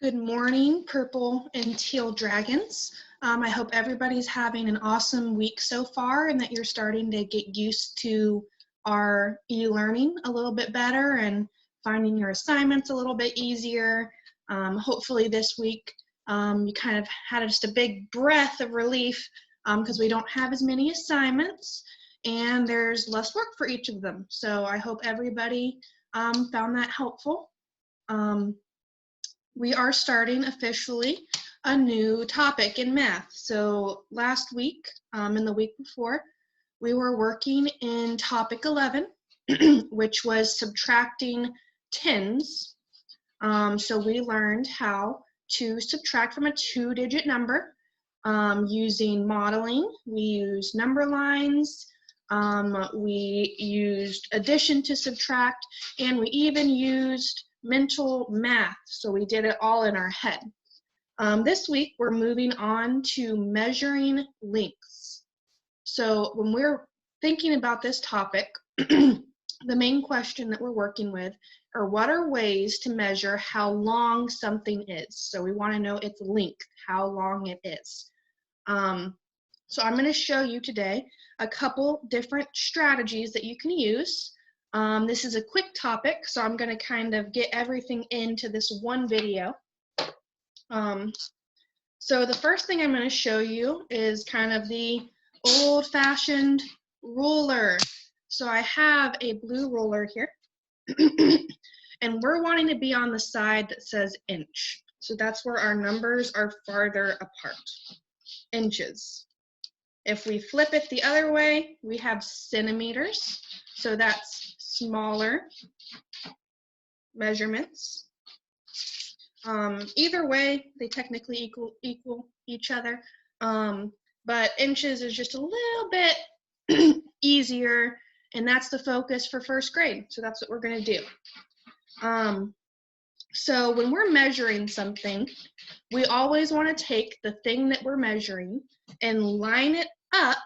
Good morning, purple and teal dragons. I hope everybody's having an awesome week so far and that you're starting to get used to our e-learning a little bit better and finding your assignments a little bit easier. Hopefully this week you kind of had just a big breath of relief because we don't have as many assignments and there's less work for each of them. So I hope everybody found that helpful. We are starting officially a new topic in math. So last week and the week before, we were working in topic 11, which was subtracting tens. So we learned how to subtract from a two-digit number using modeling. We used number lines. We used addition to subtract, and we even used mental math, so we did it all in our head. This week, we're moving on to measuring lengths. So when we're thinking about this topic, the main question that we're working with are what are ways to measure how long something is? So we want to know its length, how long it is. So I'm going to show you today a couple different strategies that you can use. This is a quick topic, so I'm going to kind of get everything into this one video. So the first thing I'm going to show you is kind of the old-fashioned ruler. So I have a blue ruler here, and we're wanting to be on the side that says inch. So that's where our numbers are farther apart, inches. If we flip it the other way, we have centimeters. So that's smaller measurements. Either way, they technically equal each other. But inches is just a little bit easier, and that's the focus for first grade. So that's what we're going to do. So when we're measuring something, we always want to take the thing that we're measuring and line it up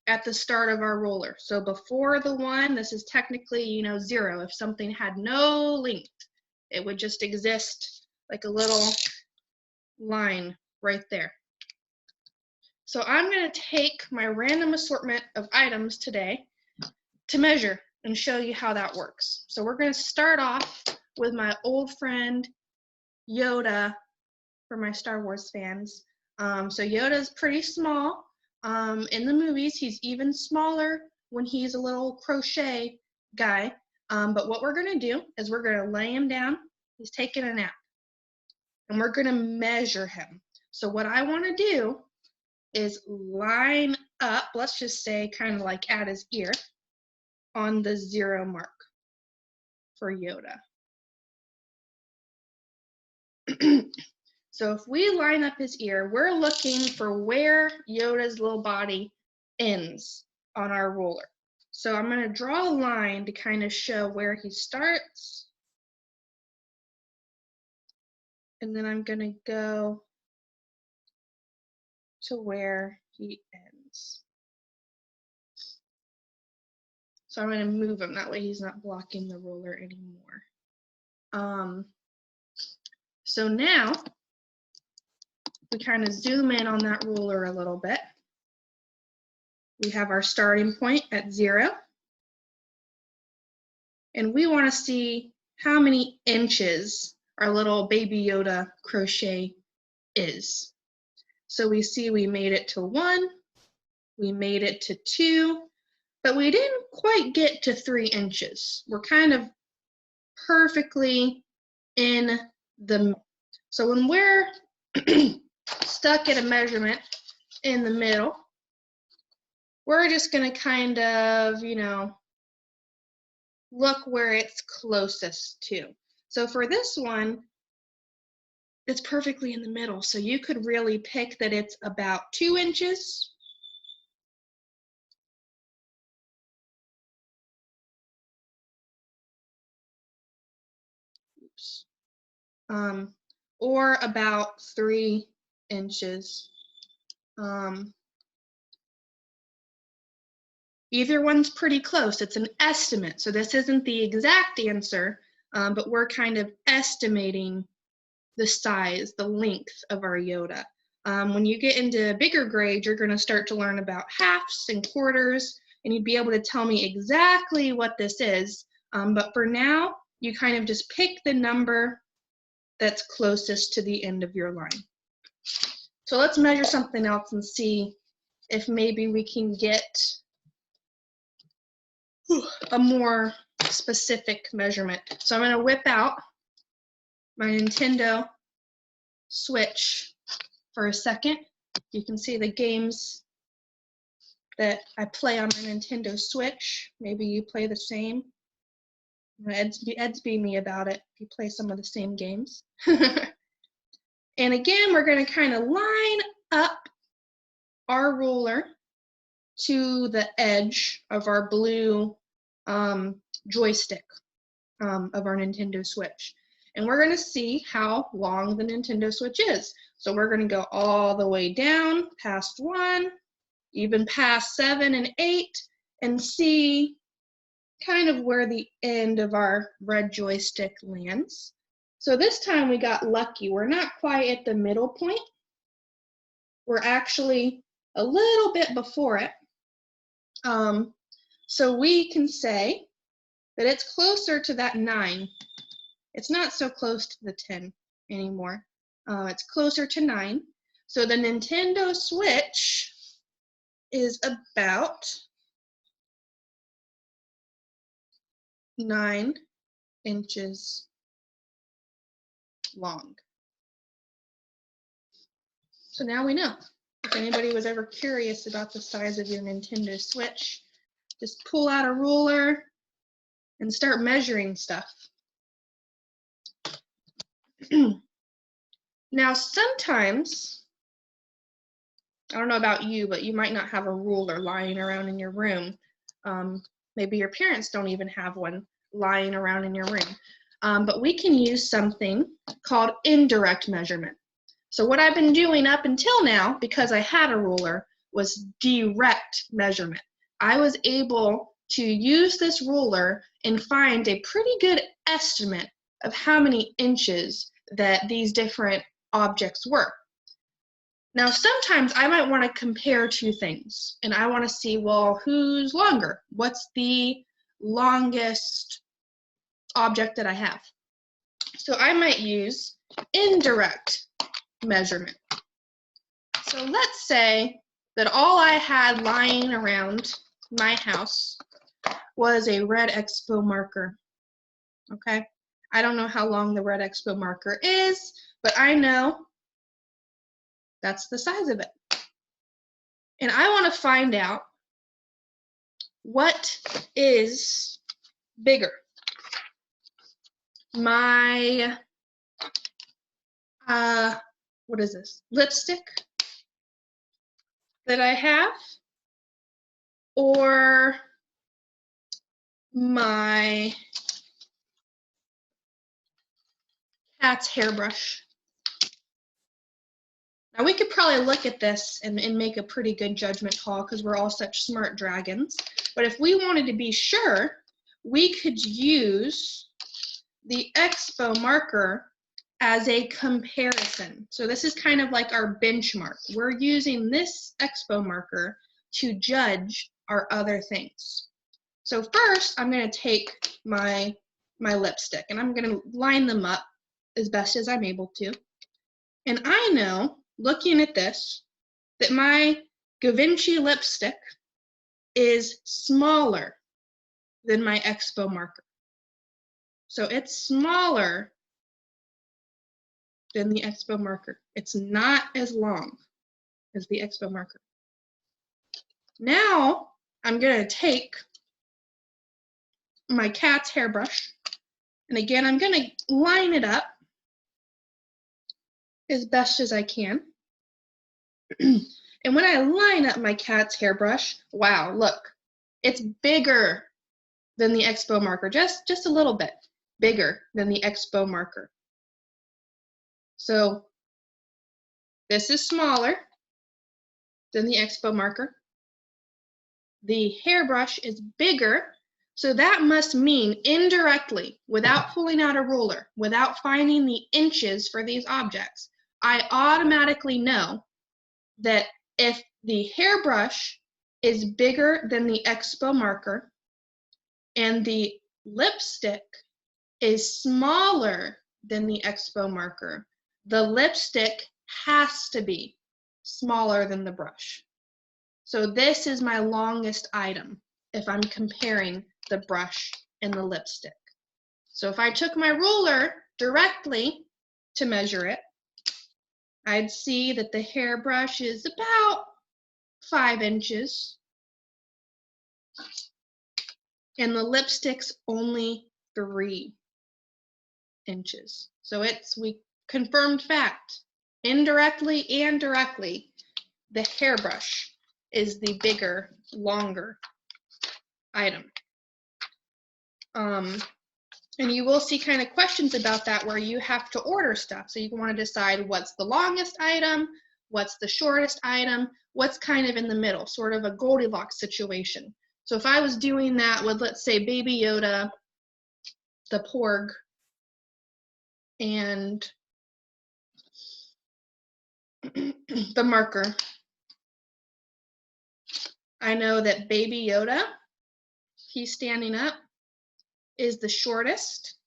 at the start of our ruler. So before the 1, this is technically, 0. If something had no length, it would just exist like a little line right there. So I'm going to take my random assortment of items today to measure and show you how that works. So we're going to start off with my old friend Yoda for my Star Wars fans. So Yoda's pretty small. In the movies, he's even smaller when he's a little crochet guy. But what we're going to do is we're going to lay him down. He's taking a nap. And we're going to measure him. So what I want to do is line up, let's just say kind of like at his ear, on the 0 mark for Yoda. So if we line up his ear, we're looking for where Yoda's little body ends on our ruler. So I'm going to draw a line to kind of show where he starts. And then I'm going to go to where he ends. So I'm going to move him. That way he's not blocking the ruler anymore. So now we kind of zoom in on that ruler a little bit. We have our starting point at 0. And we want to see how many inches our little baby Yoda crochet is. So we see we made it to 1, we made it to 2, but we didn't quite get to 3 inches. We're kind of perfectly in the, so when we're stuck at a measurement in the middle, we're just going to kind of, look where it's closest to. So for this one, it's perfectly in the middle. So you could really pick that it's about 2 inches. Oops. Or about 3 inches. Either one's pretty close. It's an estimate. So this isn't the exact answer, but we're kind of estimating the size, the length of our iota. When you get into bigger grades, you're going to start to learn about halves and quarters, and you'd be able to tell me exactly what this is. But for now, you kind of just pick the number that's closest to the end of your line. So let's measure something else and see if maybe we can get a more specific measurement. So I'm going to whip out my Nintendo Switch for a second. You can see the games that I play on my Nintendo Switch. Maybe you play the same. Ed's beat me about it if you play some of the same games. And again, we're going to kind of line up our ruler to the edge of our blue joystick of our Nintendo Switch. And we're going to see how long the Nintendo Switch is. So we're going to go all the way down past 1, even past 7 and 8, and see kind of where the end of our red joystick lands. So this time we got lucky. We're not quite at the middle point. We're actually a little bit before it. So we can say that it's closer to that 9. It's not so close to the 10 anymore. It's closer to 9. So the Nintendo Switch is about 9 inches long. So now we know. If anybody was ever curious about the size of your Nintendo Switch, just pull out a ruler and start measuring stuff. Now, sometimes, I don't know about you, but you might not have a ruler lying around in your room. Maybe your parents don't even have one lying around in your room. But we can use something called indirect measurement. So what I've been doing up until now, because I had a ruler, was direct measurement. I was able to use this ruler and find a pretty good estimate of how many inches that these different objects were. Now, sometimes I might want to compare two things, and I want to see, well, who's longer? What's the longest object that I have? So I might use indirect measurement. So let's say that all I had lying around my house was a red Expo marker, okay? I don't know how long the red Expo marker is, but I know that's the size of it. And I want to find out what is bigger. My, what is this? Lipstick that I have, or my cat's hairbrush. Now we could probably look at this and make a pretty good judgment call because we're all such smart dragons. But if we wanted to be sure, we could use the Expo marker as a comparison. So this is kind of like our benchmark. We're using this Expo marker to judge our other things. So first, I'm going to take my lipstick and I'm going to line them up as best as I'm able to. And I know, looking at this, that my Givenchy lipstick is smaller than my Expo marker. So it's smaller than the Expo marker. It's not as long as the Expo marker. Now I'm going to take my cat's hairbrush, and again I'm going to line it up as best as I can. And when I line up my cat's hairbrush, wow, look, it's bigger than the Expo marker, just a little bit bigger than the Expo marker. So this is smaller than the Expo marker. The hairbrush is bigger So that must mean indirectly, without pulling out a ruler, without finding the inches for these objects, I automatically know that if the hairbrush is bigger than the Expo marker and the lipstick is smaller than the Expo marker, the lipstick has to be smaller than the brush. So this is my longest item if I'm comparing the brush and the lipstick. So if I took my ruler directly to measure it, I'd see that the hairbrush is about 5 inches and the lipstick's only 3 inches. So we confirmed fact, indirectly and directly, the hairbrush is the bigger, longer item. And you will see kind of questions about that where you have to order stuff. So you want to decide what's the longest item, what's the shortest item, what's kind of in the middle, sort of a Goldilocks situation. So if I was doing that with, let's say, Baby Yoda, the Porg, and the marker, I know that Baby Yoda, he's standing up, is the shortest.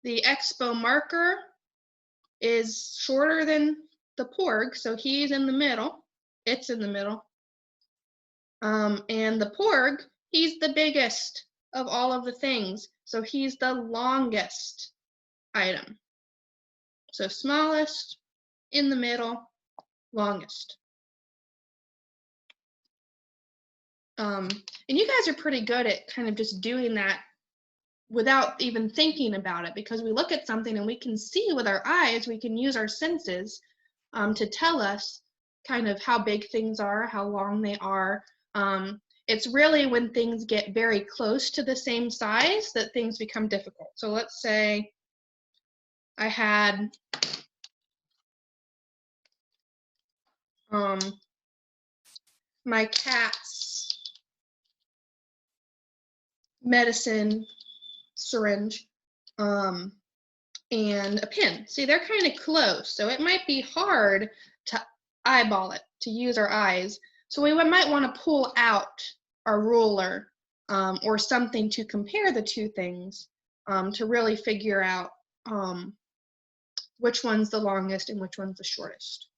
The Expo marker is shorter than the Porg, so he's in the middle. It's in the middle. And the Porg, he's the biggest of all of the things, so he's the longest item. So smallest, in the middle, longest. And you guys are pretty good at kind of just doing that without even thinking about it, because we look at something and we can see with our eyes, we can use our senses to tell us kind of how big things are, how long they are. It's really when things get very close to the same size that things become difficult. So let's say I had my cat's medicine syringe and a pin. See, they're kind of close, so it might be hard to eyeball it, to use our eyes. So we might want to pull out a ruler or something to compare the two things to really figure out which one's the longest and which one's the shortest.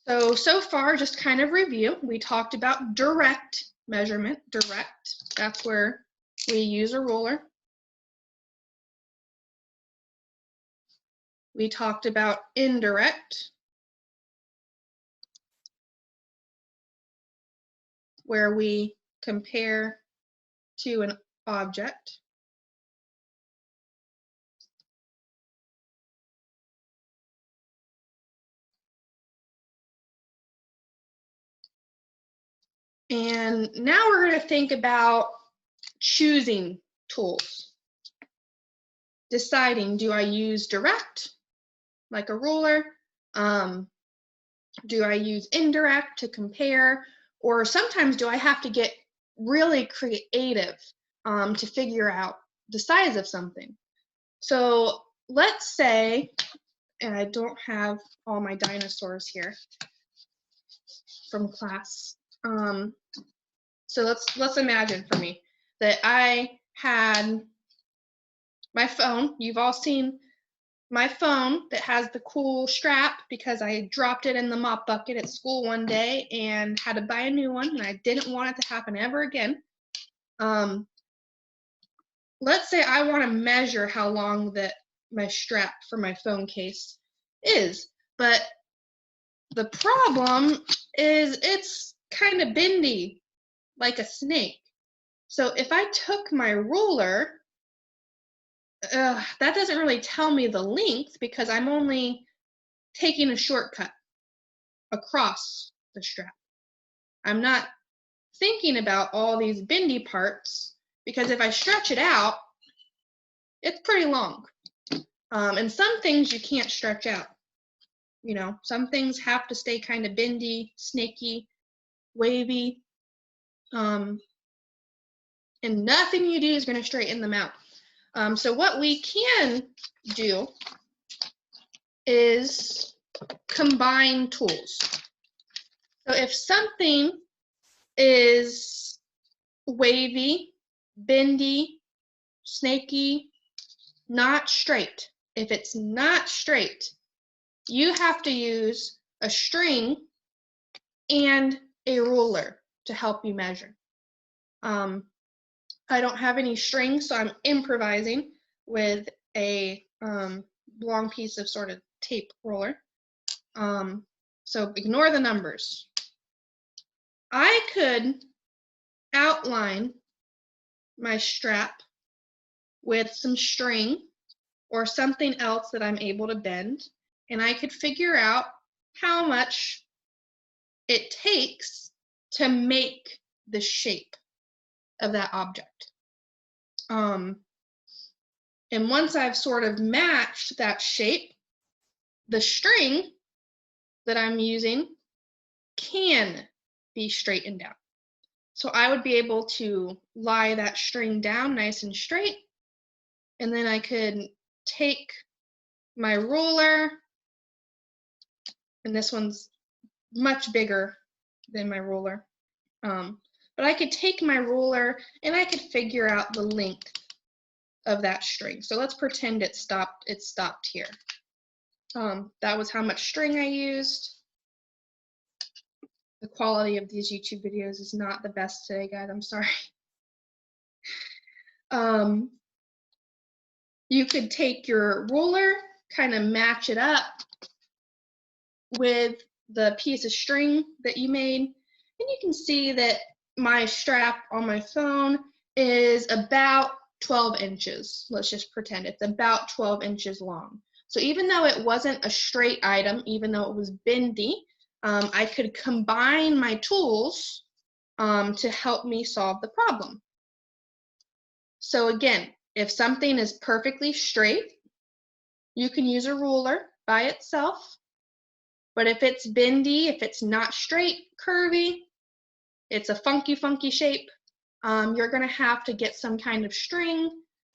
So far, just kind of review, we talked about direct measurement. Direct, that's where we use a ruler. We talked about indirect, where we compare to an object. And now we're going to think about choosing tools. Deciding, do I use direct, like a ruler? Do I use indirect to compare? Or sometimes do I have to get really creative to figure out the size of something? So let's say, and I don't have all my dinosaurs here from class. So let's imagine for me that I had my phone. You've all seen my phone that has the cool strap because I dropped it in the mop bucket at school one day and had to buy a new one, and I didn't want it to happen ever again. Let's say I want to measure how long my strap for my phone case is, but the problem is it's kind of bendy, like a snake. So if I took my ruler, that doesn't really tell me the length because I'm only taking a shortcut across the strap. I'm not thinking about all these bendy parts because if I stretch it out, it's pretty long. And some things you can't stretch out. You know, some things have to stay kind of bendy, snaky, wavy. And nothing you do is going to straighten them out. So what we can do is combine tools. So if something is wavy, bendy, snaky, not straight, if it's not straight, you have to use a string and a ruler to help you measure. I don't have any string, so I'm improvising with a long piece of sort of tape roller. So ignore the numbers. I could outline my strap with some string or something else that I'm able to bend, and I could figure out how much it takes to make the shape of that object. And once I've sort of matched that shape, the string that I'm using can be straightened out. So I would be able to lie that string down nice and straight, and then I could take my ruler, and this one's much bigger than my ruler, but I could take my ruler and I could figure out the length of that string. So let's pretend it stopped here. That was how much string I used. The quality of these YouTube videos is not the best today, guys. I'm sorry. You could take your ruler, kind of match it up with the piece of string that you made, and you can see that my strap on my phone is about 12 inches. Let's just pretend it's about 12 inches long. So even though it wasn't a straight item, even though it was bendy, I could combine my tools to help me solve the problem. So again, if something is perfectly straight, you can use a ruler by itself. But if it's bendy, if it's not straight, curvy, it's a funky shape, you're going to have to get some kind of string,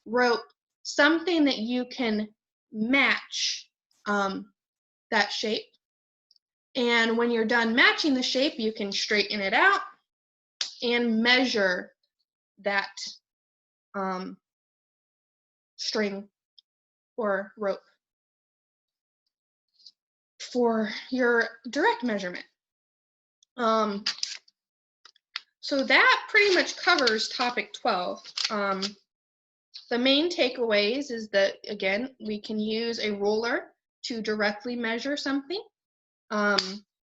rope, something that you can match that shape. And when you're done matching the shape, you can straighten it out and measure that string or rope for your direct measurement. So that pretty much covers topic 12. The main takeaways is that, again, we can use a ruler to directly measure something.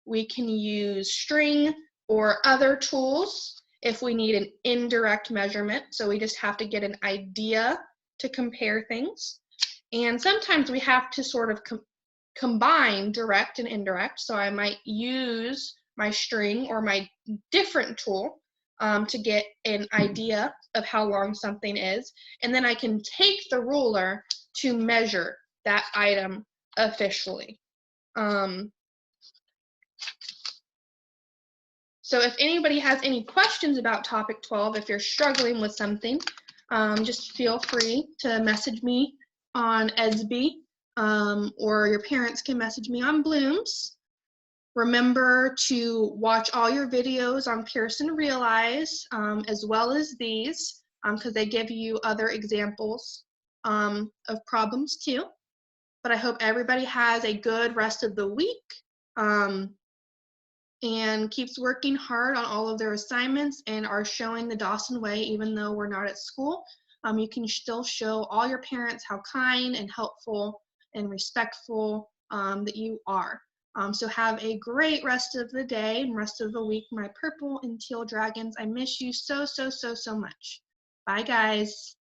We can use string or other tools if we need an indirect measurement. So we just have to get an idea to compare things. And sometimes we have to sort of combine direct and indirect. So I might use my string or my different tool to get an idea of how long something is. And then I can take the ruler to measure that item officially. So if anybody has any questions about topic 12, if you're struggling with something, just feel free to message me on ESB, or your parents can message me on Blooms. Remember to watch all your videos on Pearson Realize, as well as these, because they give you other examples of problems too. But I hope everybody has a good rest of the week. And keeps working hard on all of their assignments and are showing the Dawson way even though we're not at school. You can still show all your parents how kind and helpful and respectful that you are. So have a great rest of the day and rest of the week, my purple and teal dragons. I miss you so much. Bye, guys.